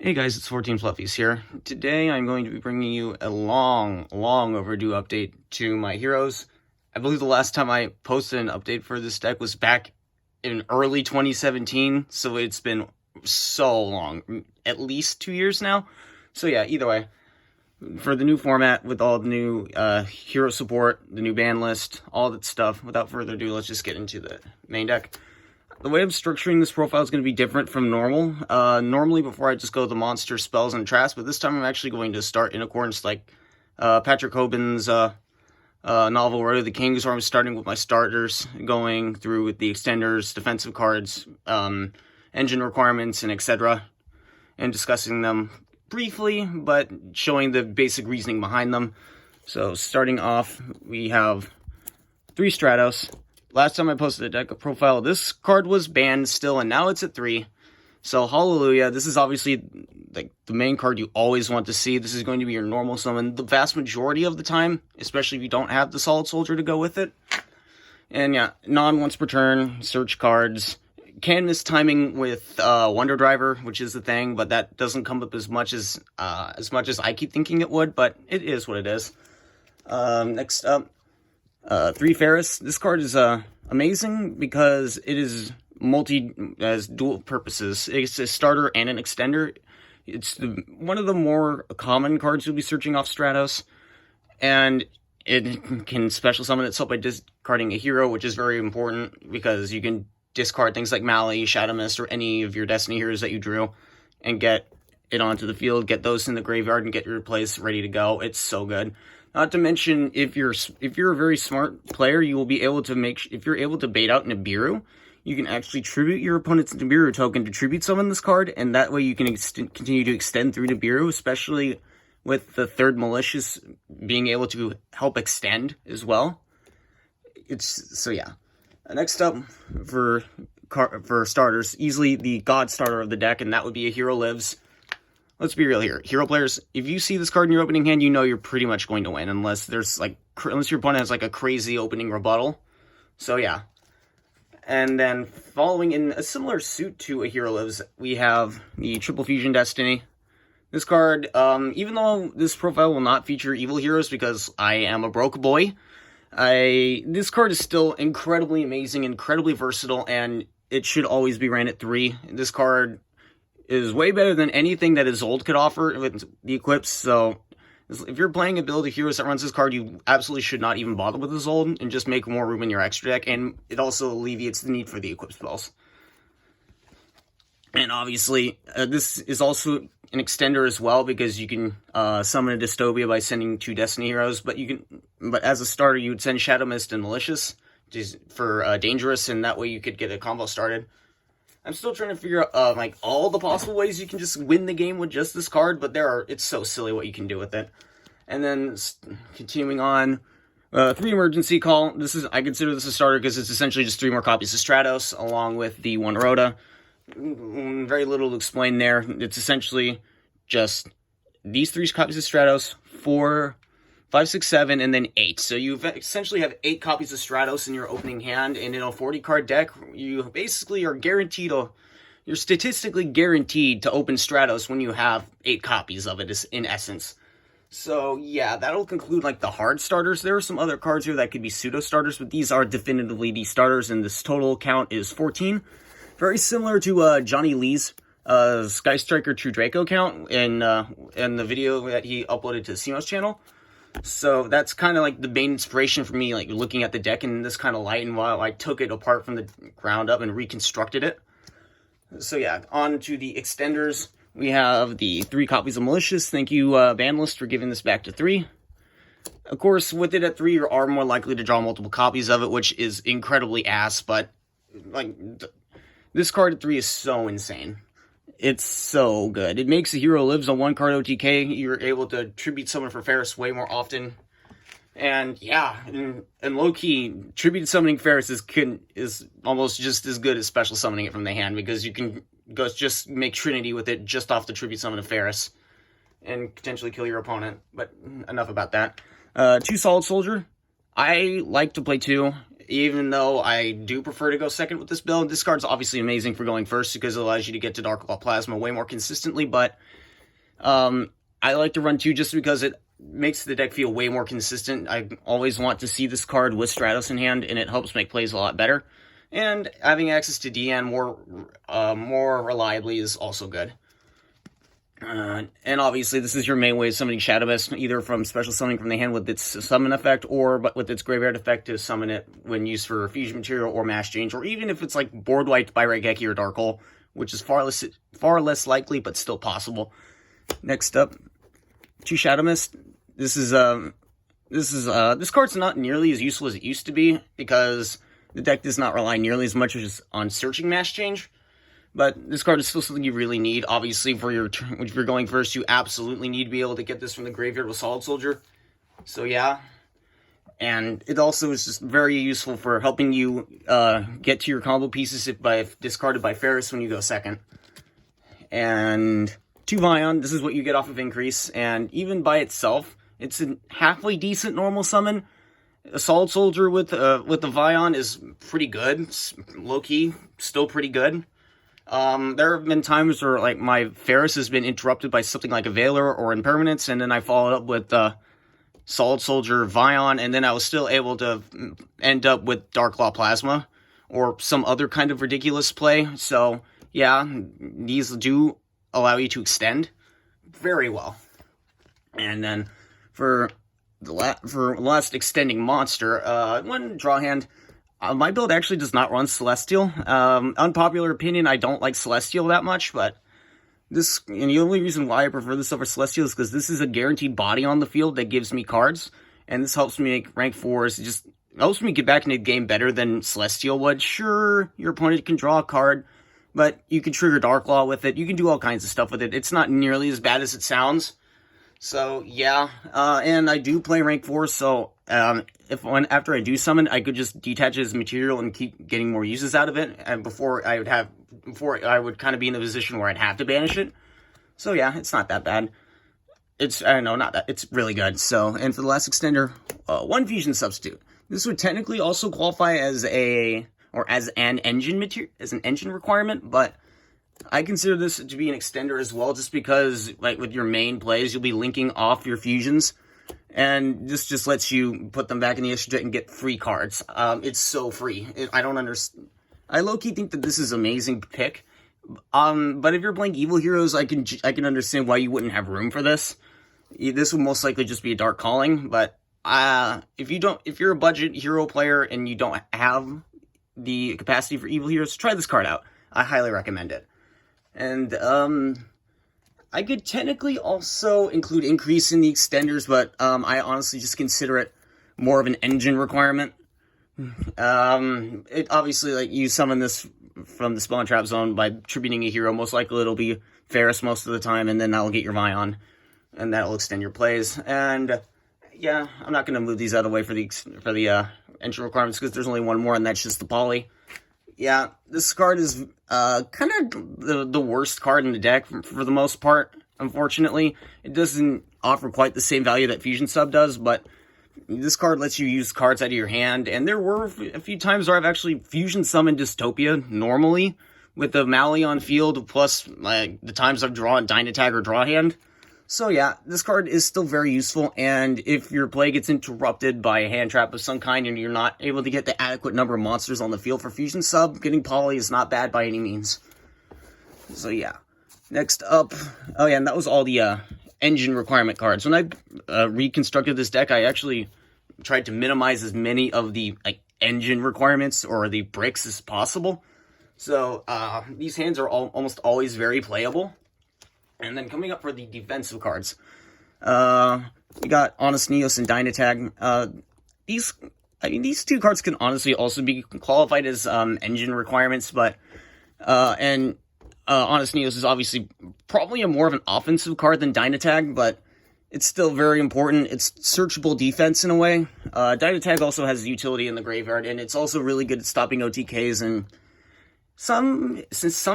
Hey guys, it's 14 Fluffies here. Today I'm going to be bringing you a long overdue update to my heroes. I believe the last time I posted an update for this deck was back in early 2017, so it's been so long, at least 2 years now. So yeah, either way, for the new format with all the new hero support, the new ban list, all that stuff, without further ado, let's just get into the main deck. The way I'm structuring this profile is going to be different from normal. Normally, before I just go the monster spells and traps, but this time I'm actually going to start in accordance like Patrick Hoban's novel Road of the Kings, where I'm starting with my starters, going through with the extenders, defensive cards, engine requirements, and etc., and discussing them briefly, but showing the basic reasoning behind them. So starting off, we have 3 Stratos. Last time I posted a deck profile, this card was banned still, and now it's at 3. So, hallelujah. This is obviously like the main card you always want to see. This is going to be your normal summon the vast majority of the time, especially if you don't have the Solid Soldier to go with it. And yeah, non-once per turn, search cards. Can miss timing with Wonder Driver, which is the thing, but that doesn't come up as much as I keep thinking it would, but it is what it is. Next up, 3 Ferris. This card is amazing because it is has dual purposes. It's a starter and an extender. It's one of the more common cards you'll be searching off Stratos, and it can special summon itself by discarding a hero, which is very important because you can discard things like Mali, Shadow Mist, or any of your Destiny heroes that you drew, and get it onto the field, get those in the graveyard, and get your place ready to go. It's so good. Not to mention, if you're a very smart player, you will be able to if you're able to bait out Nibiru, you can actually tribute your opponent's Nibiru token to tribute summon this card, and that way you can continue to extend through Nibiru, especially with the 3rd Malicious being able to help extend as well. So yeah. Next up, for starters, easily the god starter of the deck, and that would be a Hero Lives. Let's be real here. Hero players, if you see this card in your opening hand, you know you're pretty much going to win, unless your opponent has like a crazy opening rebuttal. So yeah. And then following in a similar suit to a Hero Lives, we have the Triple Fusion Destiny. This card, even though this profile will not feature evil heroes because I am a broke boy, this card is still incredibly amazing, incredibly versatile, and it should always be ran at 3. This card is way better than anything that Isolde could offer with the Eclipse, so if you're playing a build of heroes that runs this card, you absolutely should not even bother with Isolde and just make more room in your extra deck, and it also alleviates the need for the Eclipse spells. And obviously, this is also an extender as well, because you can summon a Dystopia by sending 2 Destiny heroes, but as a starter, you would send Shadow Mist and Malicious for Dangerous, and that way you could get a combo started. I'm still trying to figure out like all the possible ways you can just win the game with just this card, but it's so silly what you can do with it. And then continuing on, 3 Emergency Call. I consider this a starter because it's essentially just 3 more copies of Stratos along with the 1 Rhoda. Very little to explain there. It's essentially just these 3 copies of Stratos, 4, 5, 6, 7, and then 8. So you essentially have 8 copies of Stratos in your opening hand, and in a 40-card deck, you basically are you're statistically guaranteed to open Stratos when you have 8 copies of it, in essence. So yeah, that'll conclude like the hard starters. There are some other cards here that could be pseudo-starters, but these are definitively the starters, and this total count is 14. Very similar to Johnny Lee's Sky Striker True Draco count in the video that he uploaded to Simo's channel. So that's kind of like the main inspiration for me, like looking at the deck in this kind of light, and while I took it apart from the ground up and reconstructed it. So yeah, on to the extenders. We have the 3 copies of Malicious. Thank you, Banlist, for giving this back to 3. Of course, with it at 3, you are more likely to draw multiple copies of it, which is incredibly ass, but like this card at 3 is so insane. It's so good. It makes a Hero Lives on 1-card OTK. You're able to tribute summon for Ferris way more often. And yeah, and low-key, tribute summoning Ferris is almost just as good as special summoning it from the hand, because you can just make Trinity with it just off the tribute summon of Ferris and potentially kill your opponent. But enough about that. 2 Solid Soldier. I like to play 2. even though I do prefer to go second with this build. This card's obviously amazing for going first because it allows you to get to Dark Claw Plasma way more consistently, but I like to run 2 just because it makes the deck feel way more consistent. I always want to see this card with Stratos in hand, and it helps make plays a lot better. And having access to DN more reliably is also good. And obviously, this is your main way of summoning Shadow Mist, either from special summoning from the hand with its summon effect, or but with its graveyard effect to summon it when used for fusion material or mass change, or even if it's like board wiped by Raigeki or Dark Hole, which is far less likely, but still possible. Next up, 2 Shadow Mist. This card's not nearly as useful as it used to be because the deck does not rely nearly as much as on searching mass change. But this card is still something you really need. Obviously, if you're going first, you absolutely need to be able to get this from the graveyard with Solid Soldier. So yeah. And it also is just very useful for helping you get to your combo pieces if discarded by Ferris when you go second. And 2 Vion, this is what you get off of Increase. And even by itself, it's a halfway decent normal summon. A Solid Soldier with the Vion is pretty good. Low-key, still pretty good. There have been times where, like, my Ferris has been interrupted by something like a Veiler or Impermanence, and then I followed up with Solid Soldier Vion, and then I was still able to end up with Dark Claw Plasma, or some other kind of ridiculous play. So, yeah, these do allow you to extend very well. And then, for the last extending monster, one draw hand. My build actually does not run Celestial. Unpopular opinion, I don't like Celestial that much, but this, and the only reason why I prefer this over Celestial is because this is a guaranteed body on the field that gives me cards, and this helps me make rank 4s. It just helps me get back into the game better than Celestial would. Sure, your opponent can draw a card, but you can trigger Dark Law with it. You can do all kinds of stuff with it. It's not nearly as bad as it sounds. So, yeah, and I do play rank 4, so after I do summon, I could just detach his material and keep getting more uses out of it, and before I would kind of be in a position where I'd have to banish it. So yeah, it's not that bad. It's really good. So, and for the last extender, 1 fusion substitute. This would technically also qualify as an engine requirement, but I consider this to be an extender as well, just because, like, with your main plays, you'll be linking off your fusions, and this just lets you put them back in the extra deck and get free cards. It's so free. I don't understand. I low-key think that this is an amazing pick. But if you're playing Evil Heroes, I can understand why you wouldn't have room for this. This would most likely just be a Dark Calling, but if you're a budget hero player and you don't have the capacity for Evil Heroes, try this card out. I highly recommend it. And I could technically also include Increase in the extenders, but I honestly just consider it more of an engine requirement. It obviously, like, you summon this from the Spawn Trap Zone by tributing a hero. Most likely it'll be Ferris most of the time, and then that'll get your Vion, and that'll extend your plays. And yeah, I'm not going to move these out of the way for the engine requirements because there's only one more, and that's just the Poly. Yeah, this card is kind of the worst card in the deck for the most part, unfortunately. It doesn't offer quite the same value that Fusion Sub does, but this card lets you use cards out of your hand, and there were a few times where I've actually Fusion Summoned Dystopia normally with the Mali on field, plus like the times I've drawn Dynatag or Draw Hand. So yeah, this card is still very useful, and if your play gets interrupted by a hand trap of some kind and you're not able to get the adequate number of monsters on the field for Fusion Sub, getting Poly is not bad by any means. So yeah. Next up, oh yeah, and that was all the engine requirement cards. When I reconstructed this deck, I actually tried to minimize as many of the engine requirements or the bricks as possible. So these hands are almost always very playable. And then coming up for the defensive cards, we got Honest Neos and Dynatag. These 2 cards can honestly also be qualified as engine requirements, but Honest Neos is obviously probably more of an offensive card than Dynatag, but it's still very important. It's searchable defense in a way. Dynatag also has utility in the graveyard, and it's also really good at stopping OTKs, and some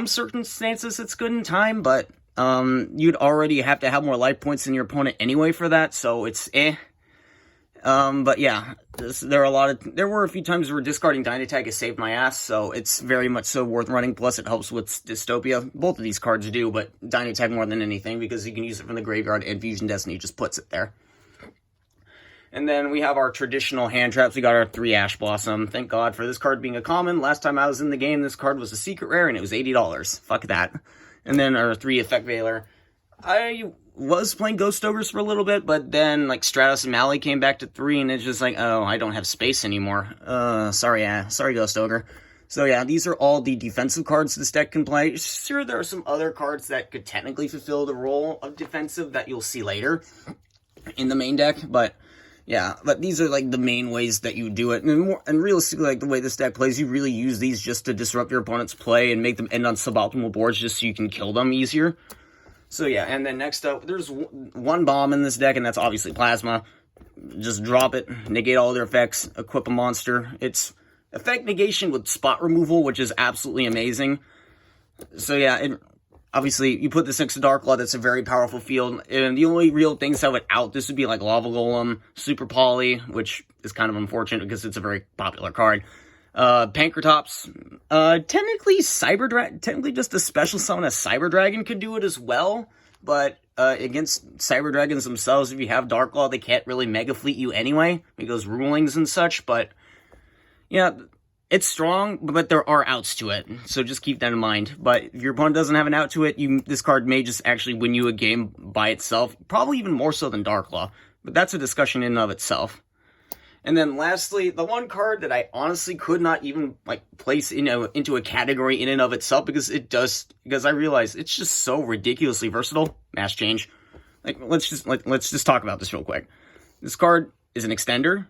circumstances it's good in time, but you'd already have to have more life points than your opponent anyway for that, so it's eh. But yeah, there were a few times where discarding Dynatag has saved my ass, so it's very much so worth running. Plus, it helps with Dystopia. Both of these cards do, but Dynatag more than anything, because you can use it from the graveyard, and Fusion Destiny just puts it there. And then we have our traditional hand traps. We got our 3 Ash Blossom. Thank God for this card being a common. Last time I was in the game, this card was a secret rare, and it was $80. Fuck that. And then our 3 Effect Veiler. I was playing Ghost Ogres for a little bit, but then, like, Stratos and Mally came back to 3, and it's just like, oh, I don't have space anymore. Sorry, Ghost Ogre. So yeah, these are all the defensive cards this deck can play. Sure, there are some other cards that could technically fulfill the role of defensive that you'll see later in the main deck, but yeah, but these are, like, the main ways that you do it. And realistically, like, the way this deck plays, you really use these just to disrupt your opponent's play and make them end on suboptimal boards just so you can kill them easier. So yeah, and then next up, there's one bomb in this deck, and that's obviously Plasma. Just drop it, negate all their effects, equip a monster. It's effect negation with spot removal, which is absolutely amazing. So yeah, obviously, you put this next to Dark Claw, that's a very powerful field, and the only real things that would out this would be like Lava Golem, Super Poly, which is kind of unfortunate because it's a very popular card. Pankratops, technically just a special summon a Cyber Dragon could do it as well, but against Cyber Dragons themselves, if you have Dark Claw, they can't really Mega Fleet you anyway, because rulings and such, but yeah, it's strong, but there are outs to it, so just keep that in mind. But if your opponent doesn't have an out to it, this card may just actually win you a game by itself, probably even more so than Dark Claw, but that's a discussion in and of itself. And then lastly, the one card that I honestly could not even, like, place into a category in and of itself, because I realize it's just so ridiculously versatile. Mass Change. Like, let's just talk about this real quick. This card is an extender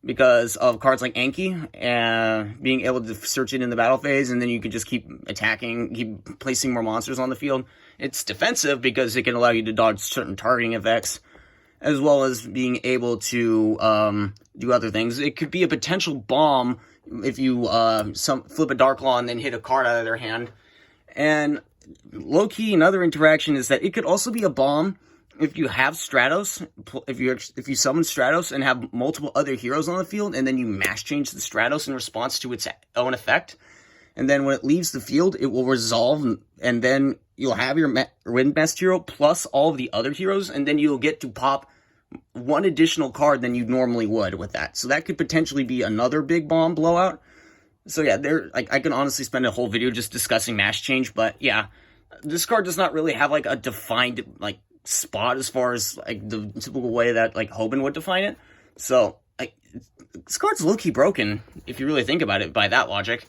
because of cards like Anki, being able to search it in the battle phase, and then you can just keep attacking, keep placing more monsters on the field. It's defensive because it can allow you to dodge certain targeting effects, as well as being able to do other things. It could be a potential bomb if you flip a Dark Claw and then hit a card out of their hand. And low-key, another interaction is that it could also be a bomb if you have Stratos, if you summon Stratos and have multiple other heroes on the field, and then you mass change the Stratos in response to its own effect. And then when it leaves the field, it will resolve, and then you'll have your Wind Best hero plus all of the other heroes, and then you'll get to pop one additional card than you normally would with that. So that could potentially be another big bomb blowout. So yeah, I can honestly spend a whole video just discussing Mass Change, but yeah, this card does not really have, like, a defined, like, spot as far as, like, the typical way that, like, Hoban would define it. So, like, this card's low-key broken, if you really think about it by that logic.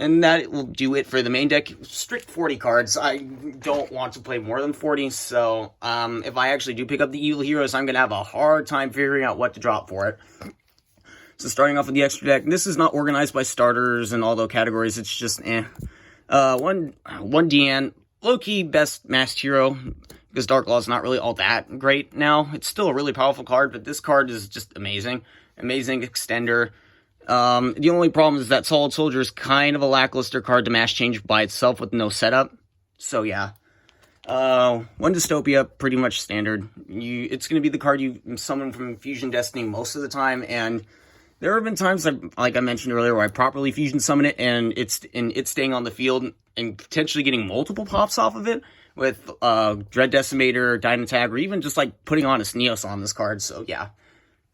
And that will do it for the main deck. Strict 40 cards. I don't want to play more than 40, so if I actually do pick up the Evil Heroes, I'm going to have a hard time figuring out what to drop for it. So starting off with the extra deck, this is not organized by starters and all those categories, it's just one Deanne, low-key best masked hero, because Dark Claw is not really all that great now. It's still a really powerful card, but this card is just amazing. Amazing extender. The only problem is that Solid Soldier is kind of a lackluster card to mass change by itself with no setup. So yeah. One Dystopia, pretty much standard. It's going to be the card you summon from Fusion Destiny most of the time, and there have been times, like I mentioned earlier, where I properly Fusion summon it, and it's staying on the field and potentially getting multiple pops off of it with Dread Decimator, Dynatag, or even just, like, putting Honest Neos on this card. So yeah,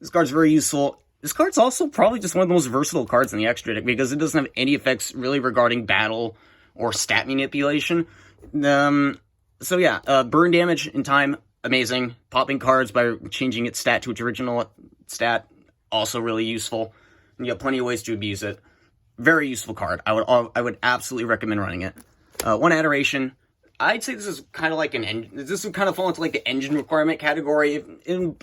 this card's very useful. This card's also probably just one of the most versatile cards in the extra deck, because it doesn't have any effects really regarding battle or stat manipulation. So yeah, burn damage in time, amazing. Popping cards by changing its stat to its original stat, also really useful. And you have plenty of ways to abuse it. Very useful card. I would absolutely recommend running it. One Adoration. I'd say this is kind of like this would kind of fall into, like, the engine requirement category. In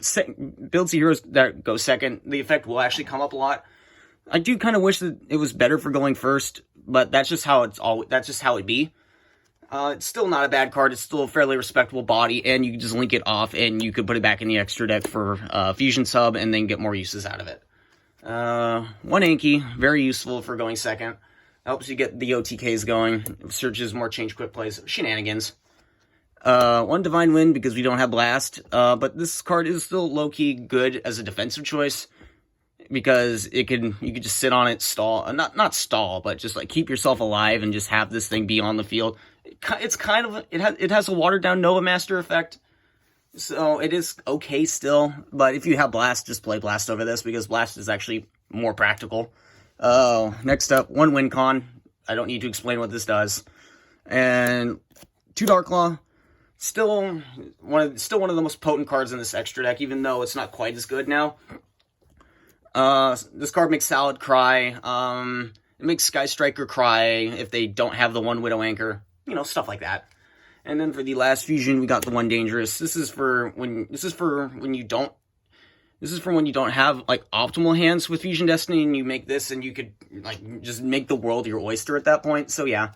builds of heroes that go second, the effect will actually come up a lot. I do kind of wish that it was better for going first, but that's just how it'd be. It's still not a bad card. It's still a fairly respectable body, and you can just link it off, and you could put it back in the extra deck for Fusion Sub, and then get more uses out of it. One Anki, very useful for going second. Helps you get the OTKs going. Searches more change quick plays. Shenanigans. One Divine Wind because we don't have Blast, but this card is still low-key good as a defensive choice because you could just sit on it, stall, not stall, but just like keep yourself alive and just have this thing be on the field. It's kind of, it has a watered down Nova Master effect, so it is okay still, but if you have Blast, just play Blast over this because Blast is actually more practical. Next up, one Wind Con. I don't need to explain what this does. And two Darklaw. Still one of the most potent cards in this extra deck, even though it's not quite as good now. This card makes Salad cry. It makes Sky Striker cry if they don't have the one Widow Anchor. You know, stuff like that. And then for the last fusion, we got the one Dangerous. This is for when you don't have like optimal hands with Fusion Destiny, and you make this, and you could like just make the world your oyster at that point. So yeah.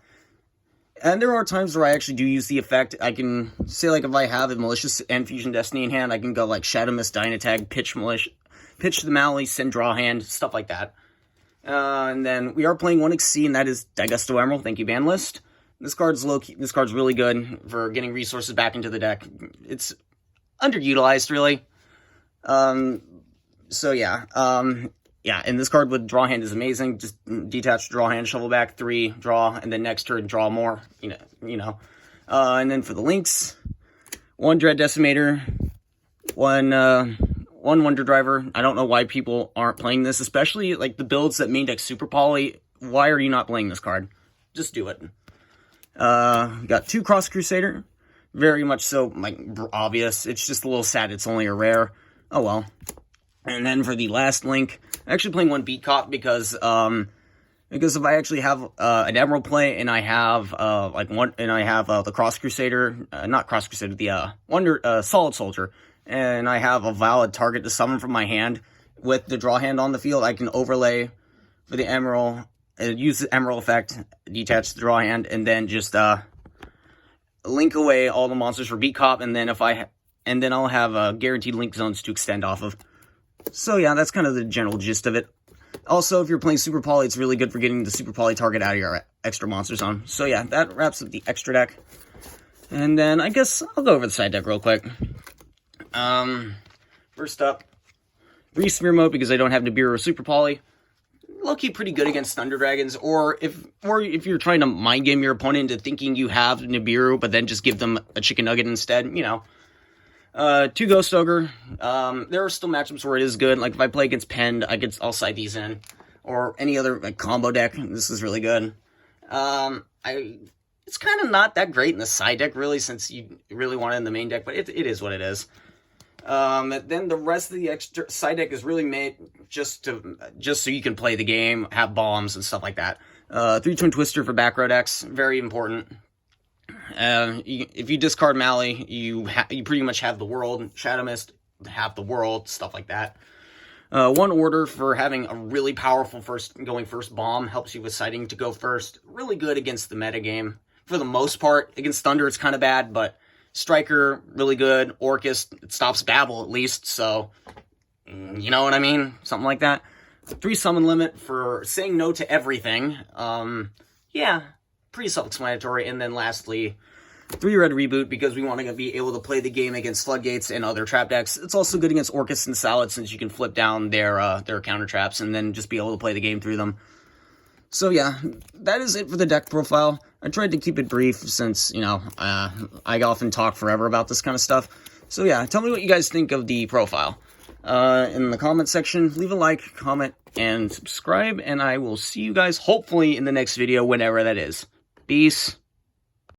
And there are times where I actually do use the effect. I can say, like, if I have a Malicious and Fusion Destiny in hand, I can go, like, Shadow Mist, Dynatag, pitch the Mally, send draw hand, stuff like that. And then we are playing 1xc, and that is Daigusto Emerald. Thank you, ban list. This card's low-key. This card's really good for getting resources back into the deck. It's underutilized, really. So, yeah. Yeah, and this card with draw hand is amazing. Just detach, draw hand, shovel back, 3, draw, and then next turn, draw more. You know. And then for the links, one Dread Decimator, one Wonder Driver. I don't know why people aren't playing this, especially like the builds that main deck Super Poly. Why are you not playing this card? Just do it. Got two Cross Crusader. Very much so, like, obvious. It's just a little sad it's only a rare. Oh well. And then for the last link, I'm actually playing one Beat Cop because if I actually have an Emerald play and I have the Cross Crusader, not Cross Crusader, the Solid Soldier, and I have a valid target to summon from my hand with the draw hand on the field, I can overlay for the Emerald, use the Emerald effect, detach the draw hand, and then just link away all the monsters for Beat Cop, and then I'll have guaranteed link zones to extend off of. So yeah, that's kind of the general gist of it. Also, if you're playing Super Poly, it's really good for getting the Super Poly target out of your extra monster zone. So yeah, that wraps up the extra deck. And then I guess I'll go over the side deck real quick. First up, Grease Smear Mode because I don't have Nibiru or Super Poly. Low-key pretty good against Thunder Dragons, or if you're trying to mind game your opponent into thinking you have Nibiru, but then just give them a Chicken Nugget instead, you know. Two Ghost Ogre. There are still matchups where it is good. Like if I play against Pend, I'll side these in. Or any other like combo deck. This is really good. It's kind of not that great in the side deck really, since you really want it in the main deck, but it is what it is. Then the rest of the extra side deck is really made just so you can play the game, have bombs and stuff like that. 3 Twin Twister for back row decks, very important. If you discard Mally, you pretty much have the world. Shadow Mist, have the world, stuff like that. One Order for having a really powerful first bomb, helps you with sighting to go first. Really good against the metagame. For the most part, against Thunder it's kind of bad, but Striker, really good. Orcus, it stops Babel at least, so you know what I mean? Something like that. 3 Summon Limit for saying no to everything. Yeah, pretty self-explanatory. And then lastly, 3 Red Reboot because we want to be able to play the game against Floodgates and other trap decks. It's also good against Orcus and Salad since you can flip down their counter traps and then just be able to play the game through them. So yeah, that is it for the deck profile. I tried to keep it brief since, you know, I often talk forever about this kind of stuff. So yeah, tell me what you guys think of the profile. In the comment section, leave a like, comment, and subscribe, and I will see you guys hopefully in the next video, whenever that is. Peace.